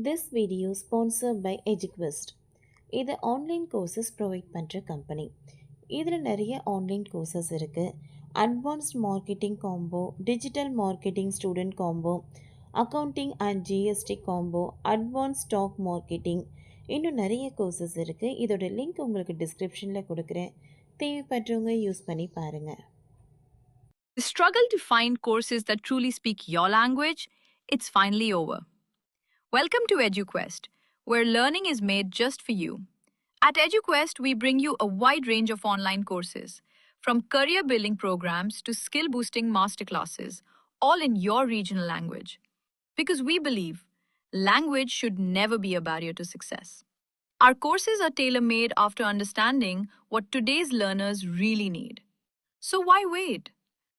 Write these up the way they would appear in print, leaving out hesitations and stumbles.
This video sponsored by EduQuest. இது online courses provide பண்ணுற company. இதில் நிறைய ஆன்லைன் கோர்சஸ் இருக்குது. Advanced marketing combo, digital marketing student combo, accounting and GST combo, advance stock marketing, இன்னும் நிறைய courses இருக்குது. இதோட லிங்க் உங்களுக்கு டிஸ்கிரிப்ஷனில் கொடுக்குறேன். தேவைப்படுறவங்க யூஸ் பண்ணி பாருங்கள். The struggle to find courses that truly speak your language, it's finally over. Welcome to EduQuest, where learning is made just for you. At EduQuest, we bring you a wide range of online courses, from career building programs to skill boosting masterclasses, all in your regional language. Because we believe language should never be a barrier to success. Our courses are tailor made after understanding what today's learners really need. So why wait?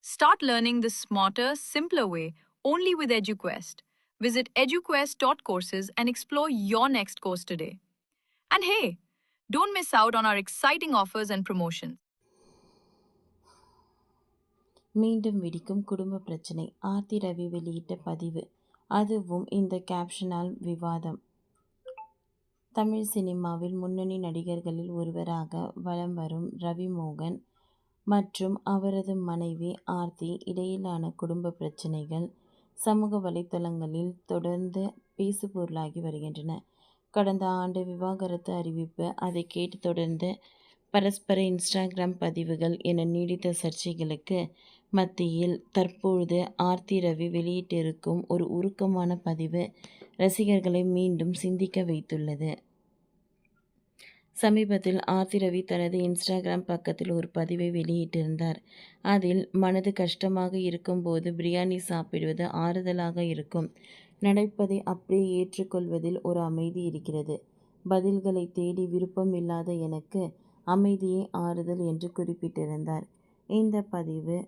Start learning the smarter, simpler way only with EduQuest. Visit eduquest.courses and explore your next course today. And hey, don't miss out on our exciting offers and promotions. மீண்டும் வெடிக்கும் குடும்ப பிரச்சனை. ஆர்த்தி ரவி வெளியிட்ட பதிவு, அதுவும் இந்த கேப்ஷனால் விவாதம். தமிழ் சினிமாவில் முன்னணி நடிகர்களில் ஒருவராக வலம் வரும் ரவி மோகன் மற்றும் அவரது மனைவி ஆர்த்தி இடையிலான குடும்ப பிரச்சனைகள் சமூக வலைத்தளங்களில் தொடர்ந்து பேசுபொருளாகி வருகின்றன. கடந்த ஆண்டு விவாகரத்து அறிவிப்பு, அதை கேட்டு தொடர்ந்து பரஸ்பர இன்ஸ்டாகிராம் பதிவுகள் என நீடித்த சர்ச்சைகளுக்கு மத்தியில் தற்பொழுது ஆர்த்தி ரவி வெளியிட்டிருக்கும் ஒரு உருக்கமான பதிவு ரசிகர்களை மீண்டும் சிந்திக்க வைத்துள்ளது. சமீபத்தில் ஆர்த்தி ரவி தனது இன்ஸ்டாகிராம் பக்கத்தில் ஒரு பதிவை வெளியிட்டிருந்தார். அதில், மனது கஷ்டமாக இருக்கும்போது பிரியாணி சாப்பிடுவது ஆறுதலாக இருக்கும். நடப்பதை அப்படியே ஏற்றுக்கொள்வதில் ஒரு அமைதி இருக்கிறது. பதில்களை தேடி விருப்பம் இல்லாத எனக்கு அமைதியே ஆறுதல் என்று குறிப்பிட்டிருந்தார். இந்த பதிவு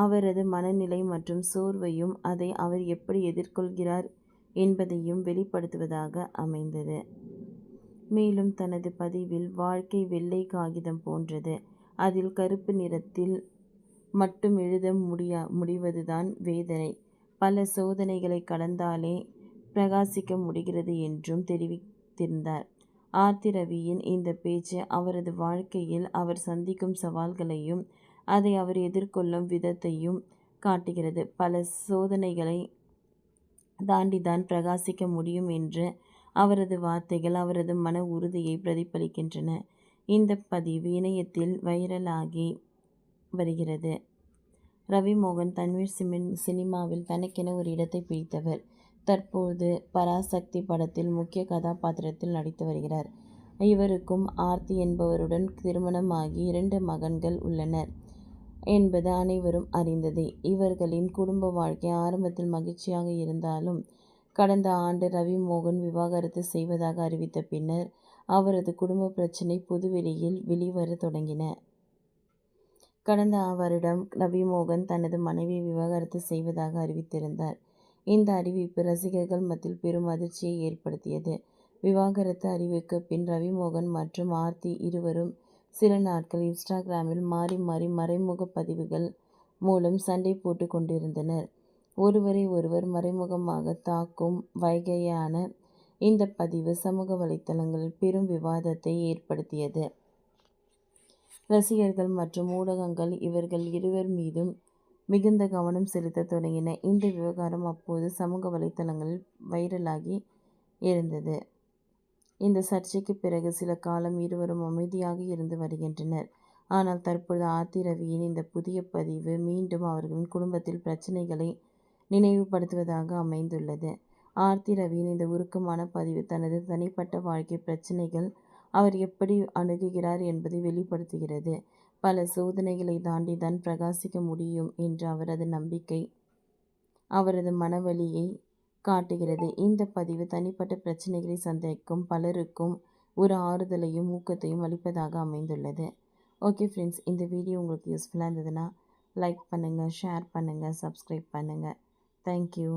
அவரது மனநிலை மற்றும் சோர்வையும் அதை அவர் எப்படி எதிர்கொள்கிறார் என்பதையும் வெளிப்படுத்துவதாக அமைந்தது. மேலும் தனது பதிவில், வாழ்க்கை வெள்ளை காகிதம் போன்றது, அதில் கருப்பு நிறத்தில் மட்டும் எழுத முடிவதுதான் வேதனை, பல சோதனைகளை கடந்தாலே பிரகாசிக்க முடிகிறது என்றும் தெரிவித்திருந்தார். ஆர்த்தி ரவியின் இந்த பேச்சு அவரது வாழ்க்கையில் அவர் சந்திக்கும் சவால்களையும் அதை அவர் எதிர்கொள்ளும் விதத்தையும் காட்டுகிறது. பல சோதனைகளை தாண்டிதான் பிரகாசிக்க முடியும் என்று அவரது வார்த்தைகள் அவரது மன உறுதியை பிரதிபலிக்கின்றன. இந்த பதிவு இணையத்தில் வைரலாகி வருகிறது. ரவி மோகன் தமிழ் சினிமாவில் தனக்கென ஒரு இடத்தை பிடித்தவர். தற்போது பராசக்தி படத்தில் முக்கிய கதாபாத்திரத்தில் நடித்து வருகிறார். இவருக்கும் ஆர்த்தி என்பவருடன் திருமணமாகி 2 மகன்கள் உள்ளனர் என்பது அனைவரும் அறிந்ததே. இவர்களின் குடும்ப வாழ்க்கை ஆரம்பத்தில் மகிழ்ச்சியாக இருந்தாலும் கடந்த ஆண்டு ரவி மோகன் விவாகரத்து செய்வதாக அறிவித்த பின்னர் அவரது குடும்ப பிரச்சனை பொதுவெளியில் வெளிவர தொடங்கின. கடந்த வருடம் ரவி மோகன் தனது மனைவியை விவாகரத்து செய்வதாக அறிவித்திருந்தார். இந்த அறிவிப்பு ரசிகர்கள் மத்தியில் பெரும் அதிர்ச்சியை ஏற்படுத்தியது. விவாகரத்து அறிவிக்கு பின் ரவி மோகன் மற்றும் ஆர்த்தி இருவரும் சில நாட்கள் இன்ஸ்டாகிராமில் மாறி மாறி மறைமுக பதிவுகள் மூலம் சண்டை போட்டு கொண்டிருந்தனர். ஒருவரை ஒருவர் மறைமுகமாக தாக்கும் வகையான இந்த பதிவு சமூக வலைத்தளங்களில் பெரும் விவாதத்தை ஏற்படுத்தியது. ரசிகர்கள் மற்றும் ஊடகங்கள் இவர்கள் இருவர் மீதும் மிகுந்த கவனம் செலுத்த தொடங்கின. இந்த விவகாரம் அப்போது சமூக வலைத்தளங்களில் வைரலாகி இருந்தது. இந்த சர்ச்சைக்கு பிறகு சில காலம் இருவரும் அமைதியாக இருந்து வருகின்றனர். ஆனால் தற்பொழுது ஆர்த்தி ரவியின் இந்த புதிய பதிவு மீண்டும் அவர்களின் குடும்பத்தில் பிரச்சனைகளை நினைவுபடுத்துவதாக அமைந்துள்ளது. ஆர்த்தி ரவியின் இந்த உருக்கமான பதிவு தனது தனிப்பட்ட வாழ்க்கை பிரச்சனைகள் அவர் எப்படி அணுகுகிறார் என்பதை வெளிப்படுத்துகிறது. பல சோதனைகளை தாண்டிதான் பிரகாசிக்க முடியும் என்ற அவரது நம்பிக்கை அவரது மனவலியை காட்டுகிறது. இந்த பதிவு தனிப்பட்ட பிரச்சனைகளை சந்திக்கும் பலருக்கும் ஒரு ஆறுதலையும் ஊக்கத்தையும் அளிப்பதாக அமைந்துள்ளது. ஓகே ஃப்ரெண்ட்ஸ், இந்த வீடியோ உங்களுக்கு யூஸ்ஃபுல்லாக இருந்ததுன்னா லைக் பண்ணுங்கள், ஷேர் பண்ணுங்கள், சப்ஸ்கிரைப் பண்ணுங்கள். தேங்க்யூ.